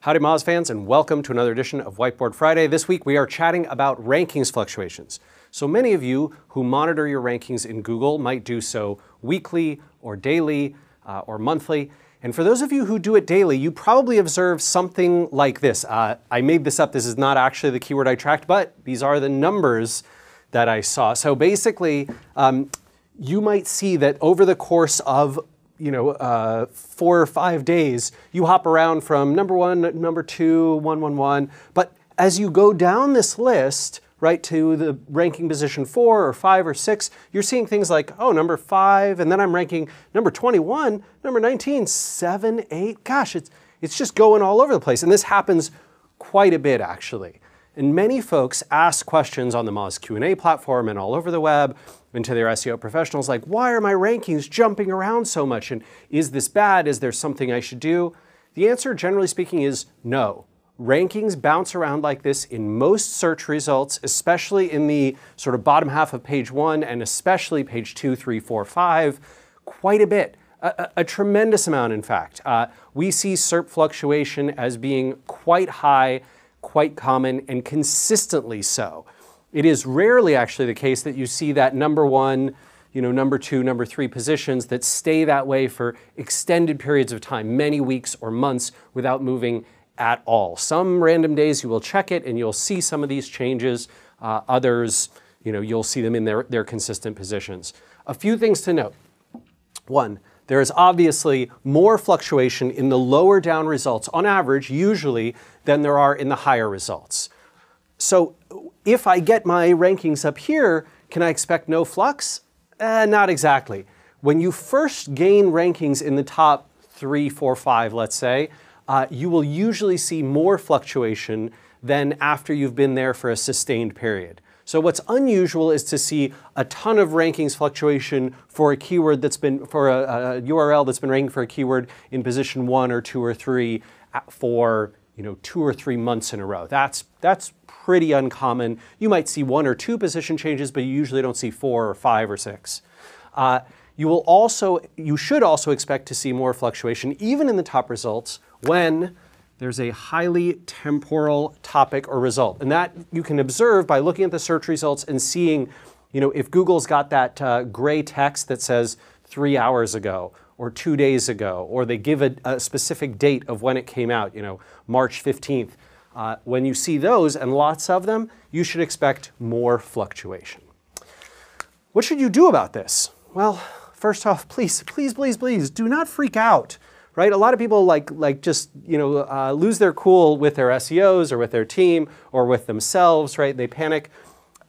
Howdy MOZ fans, and welcome to another edition of Whiteboard Friday. This week we are chatting about rankings fluctuations. So many of you who monitor your rankings in Google might do so weekly or daily or monthly. And for those of you who do it daily, you probably observe something like this. I made this up. This is not actually the keyword I tracked, but these are the numbers that I saw. So basically, you might see that over the course of 4 or 5 days, you hop around from number 1, number 2, 111. But as you go down this list, right, to the ranking position 4 or 5 or 6, you're seeing things like, oh, number 5, and then I'm ranking number 21, number 19, 7, 8. Gosh, it's just going all over the place. And this happens quite a bit, actually. And many folks ask questions on the MOZ Q&A platform and all over the web and to their SEO professionals like, why are my rankings jumping around so much? And is this bad? Is there something I should do? The answer, generally speaking, is no. Rankings bounce around like this in most search results, especially in the sort of bottom half of page 1 and especially page 2, 3, 4, 5, quite a bit. A tremendous amount, in fact. We see SERP fluctuation as being quite high, quite common, and consistently so. It is rarely actually the case that you see that number 1, number 2, number 3 positions that stay that way for extended periods of time, many weeks or months, without moving at all. Some random days you will check it and you'll see some of these changes. Others, you'll see them in their consistent positions. A few things to note. 1, there is obviously more fluctuation in the lower down results, on average, usually, than there are in the higher results. So if I get my rankings up here, can I expect no flux? Not exactly. When you first gain rankings in the top 3, 4, 5, let's say, you will usually see more fluctuation than after you've been there for a sustained period. So what's unusual is to see a ton of rankings fluctuation for a keyword that's been, for a URL that's been ranking for a keyword in position 1 or 2 or 3 for 2 or 3 months in a row. That's pretty uncommon. You might see 1 or 2 position changes, but you usually don't see 4 or 5 or 6. You should also expect to see more fluctuation, even in the top results, when there's a highly temporal topic or result. And that you can observe by looking at the search results and seeing, if Google's got that gray text that says 3 hours ago or 2 days ago, or they give a specific date of when it came out, March 15th. When you see those, and lots of them, you should expect more fluctuation. What should you do about this? Well, first off, please, please, please, please do not freak out. Right? A lot of people lose their cool with their SEOs or with their team or with themselves, right? They panic.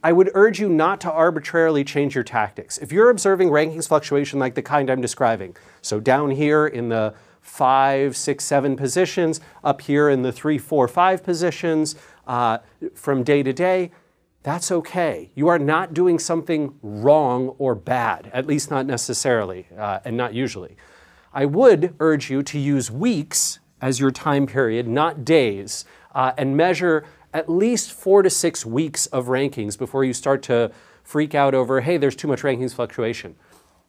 I would urge you not to arbitrarily change your tactics. If you're observing rankings fluctuation like the kind I'm describing, so down here in the 5, 6, 7 positions, up here in the 3, 4, 5 positions from day to day, that's okay. You are not doing something wrong or bad, at least not necessarily and not usually. I would urge you to use weeks as your time period, not days, and measure at least 4 to 6 weeks of rankings before you start to freak out over, hey, there's too much rankings fluctuation.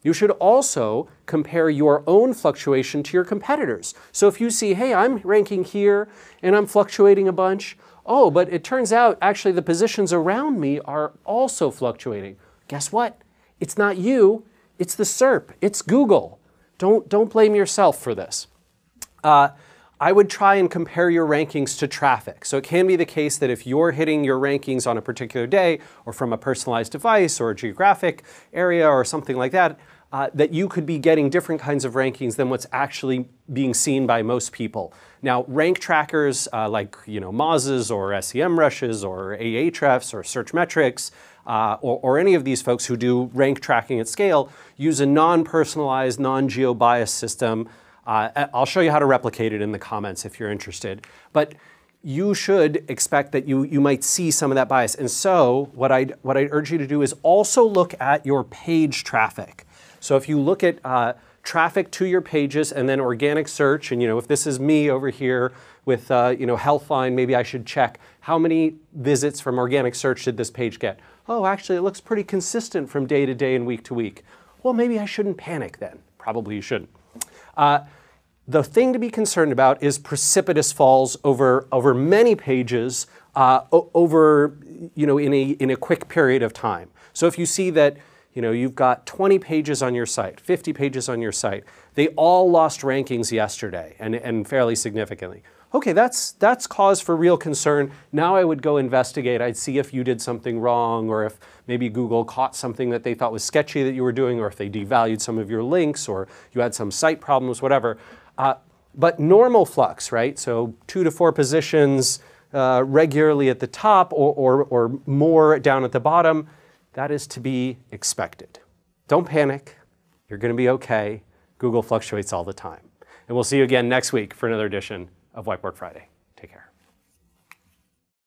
You should also compare your own fluctuation to your competitors. So if you see, hey, I'm ranking here and I'm fluctuating a bunch, oh, but it turns out actually the positions around me are also fluctuating. Guess what? It's not you, it's the SERP, it's Google. Don't blame yourself for this. I would try and compare your rankings to traffic. So it can be the case that if you're hitting your rankings on a particular day or from a personalized device or a geographic area or something like that, that you could be getting different kinds of rankings than what's actually being seen by most people. Now, rank trackers like MOZs or SEMrushes or Ahrefs or Searchmetrics or any of these folks who do rank tracking at scale use a non-personalized, non-geo-biased system. I'll show you how to replicate it in the comments if you're interested. But you should expect that you might see some of that bias. And so what I'd urge you to do is also look at your page traffic. So if you look at traffic to your pages and then organic search, and if this is me over here with Healthline, maybe I should check how many visits from organic search did this page get. Oh, actually, it looks pretty consistent from day to day and week to week. Well, maybe I shouldn't panic then. Probably you shouldn't. The thing to be concerned about is precipitous falls over many pages, over, in a quick period of time. So if you see that, you've got 20 pages on your site, 50 pages on your site, they all lost rankings yesterday and fairly significantly. Okay, that's cause for real concern. Now I would go investigate. I'd see if you did something wrong, or if maybe Google caught something that they thought was sketchy that you were doing, or if they devalued some of your links, or you had some site problems, whatever. But normal flux, right? So 2 to 4 positions regularly at the top, or more down at the bottom, that is to be expected. Don't panic. You're going to be okay. Google fluctuates all the time. And we'll see you again next week for another edition of Whiteboard Friday.